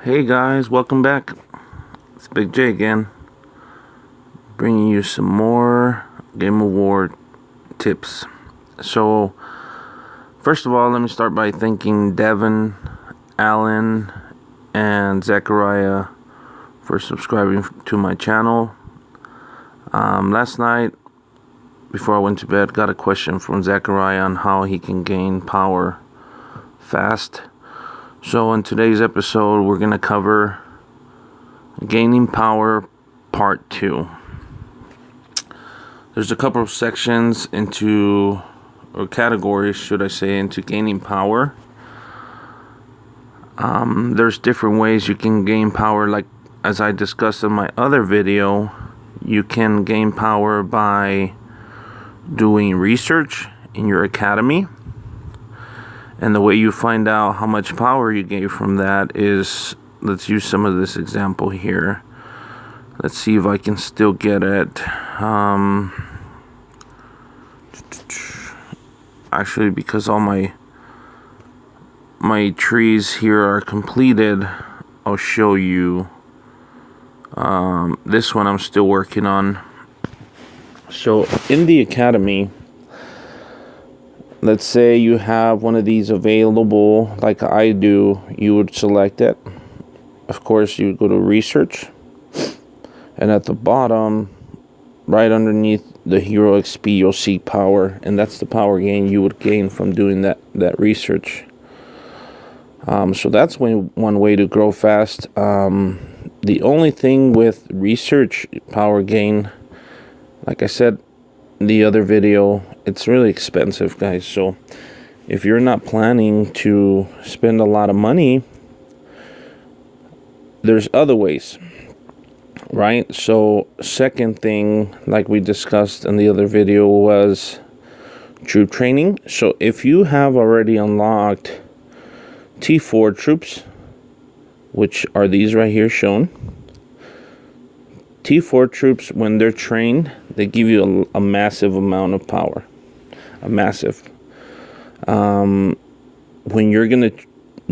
Hey guys, welcome back. It's Big J again, bringing you some more Game Award tips. So, first of all, let me start by thanking Devin, Alan, and Zachariah for subscribing to my channel. Last night, before I went to bed, got a question from Zachariah on how he can gain power fast. So in today's episode, we're going to cover Gaining Power Part 2. There's a couple of sections or categories, should I say, into gaining power. There's different ways you can gain power, like as I discussed in my other video. You can gain power by doing research in your academy. And the way you find out how much power you gain from that is, let's use some of this example here. Let's see if I can still get it. Actually, because all my trees here are completed, I'll show you. This one I'm still working on. So in the academy, let's say you have one of these available, like I do, you would select it. Of course, you would go to research. And at the bottom, right underneath the Hero XP, you'll see power. And that's the power gain you would gain from doing that research. So that's one way to grow fast. The only thing with research power gain, like I said, the other video, it's really expensive, guys. So if you're not planning to spend a lot of money, there's other ways, right? So second thing, like we discussed in the other video, was troop training. So if you have already unlocked T4 troops, which are these right here shown, T4 troops, when they're trained, they give you a massive amount of power. A massive. When you're going to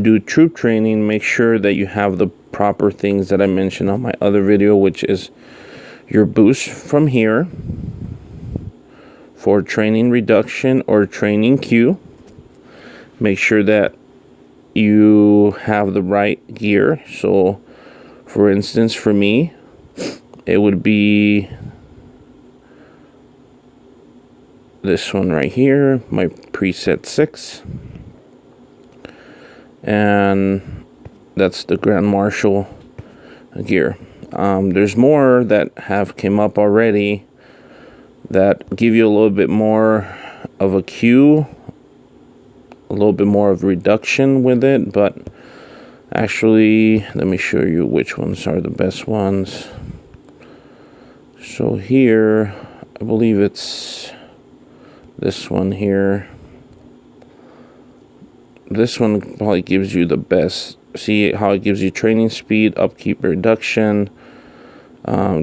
do troop training, make sure that you have the proper things that I mentioned on my other video, which is your boost from here for training reduction or training queue. Make sure that you have the right gear. So, for instance, for me, it would be this one right here, my preset 6. And that's the Grand Marshal gear. There's more that have came up already that give you a little bit more of a queue, a little bit more of reduction with it. But actually, let me show you which ones are the best ones. So here, I believe it's this one here. This one probably gives you the best. See how it gives you training speed, upkeep reduction,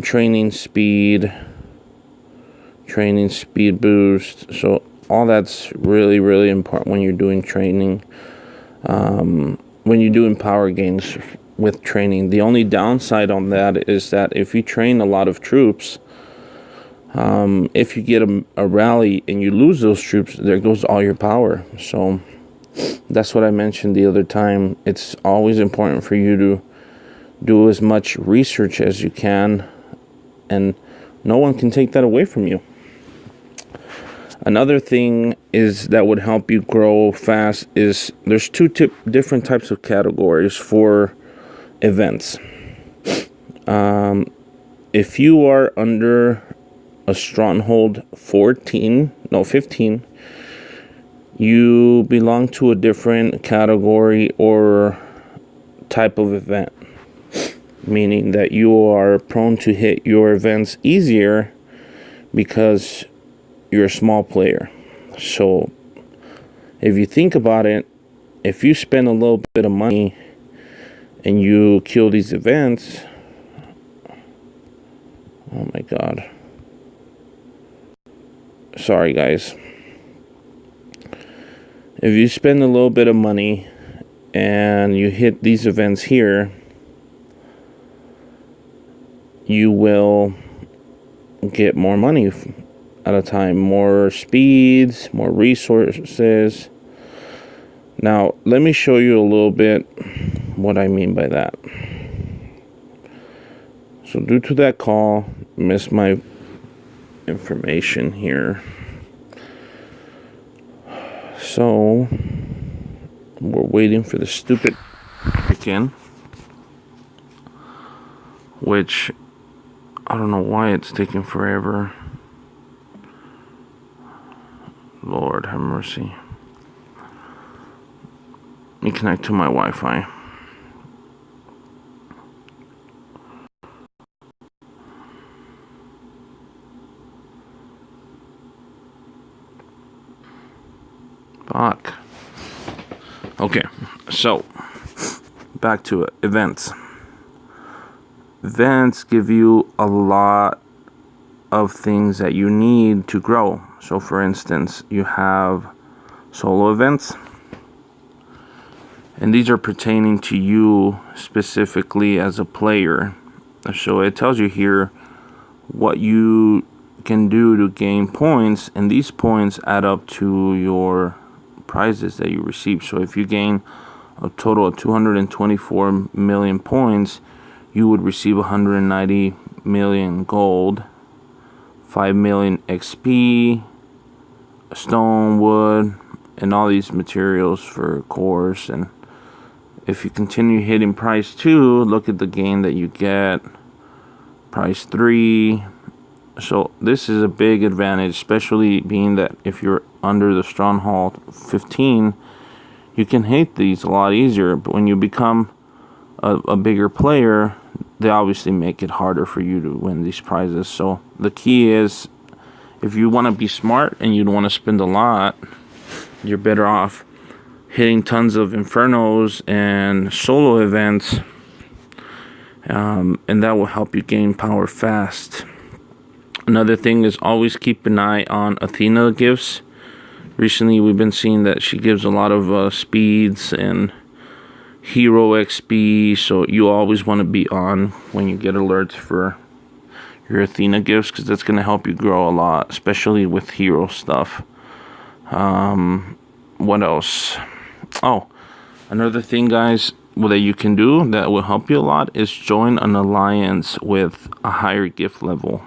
training speed boost. So all that's really, really important when you're doing training. When you're doing power gains with training. The only downside on that is that if you train a lot of troops, if you get a rally and you lose those troops, there goes all your power. So that's what I mentioned the other time. It's always important for you to do as much research as you can, and no one can take that away from you. Another thing is that would help you grow fast is there's two different types of categories for events. If you are under a stronghold 15, you belong to a different category or type of event, meaning that you are prone to hit your events easier because you're a small player. So if you think about it, if you spend a little bit of money and you kill these events, oh my god, sorry guys, if you spend a little bit of money and you hit these events here, you will get more money at a time, more speeds, more resources. Now, let me show you a little bit what I mean by that. So due to that call, missed my information here. So we're waiting for the stupid again, which I don't know why it's taking forever. Lord have mercy. Let me connect to my Wi-Fi. Fuck. Okay, so back to it. Events. Events give you a lot of things that you need to grow. So for instance, you have solo events, and these are pertaining to you specifically as a player. So it tells you here what you can do to gain points, and these points add up to your prizes that you receive. So if you gain a total of 224 million points, you would receive 190 million gold, 5 million XP, stone, wood, and all these materials for cores. And if you continue hitting prize 2, look at the gain that you get. Prize 3. So this is a big advantage, especially being that if you're under the Stronghold 15, you can hit these a lot easier. But when you become a bigger player, they obviously make it harder for you to win these prizes. So the key is, if you want to be smart and you don't want to spend a lot, you're better off hitting tons of Infernos and solo events, and that will help you gain power fast. Another thing is always keep an eye on Athena gifts. Recently we've been seeing that she gives a lot of speeds and hero XP, so you always want to be on when you get alerts for your Athena gifts, because that's going to help you grow a lot, especially with hero stuff. What else? Oh, another thing, guys, that you can do that will help you a lot is join an alliance with a higher gift level.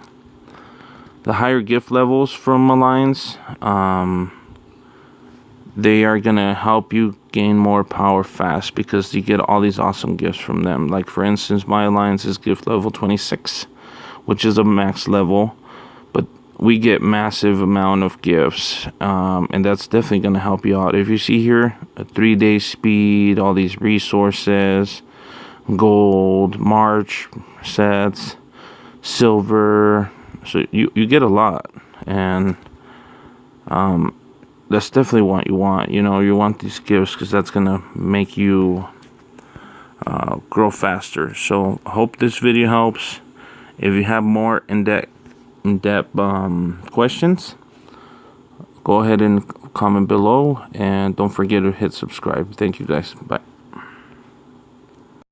The higher gift levels from Alliance, they are going to help you gain more power fast, because you get all these awesome gifts from them. Like, for instance, my Alliance is gift level 26, which is a max level, but we get massive amount of gifts, and that's definitely going to help you out. If you see here, a 3-day speed, all these resources, gold, March sets, silver. So you get a lot, and that's definitely what you want. You know, you want these gifts because that's going to make you grow faster. So I hope this video helps. If you have more in-depth questions, go ahead and comment below, and don't forget to hit subscribe. Thank you, guys. Bye.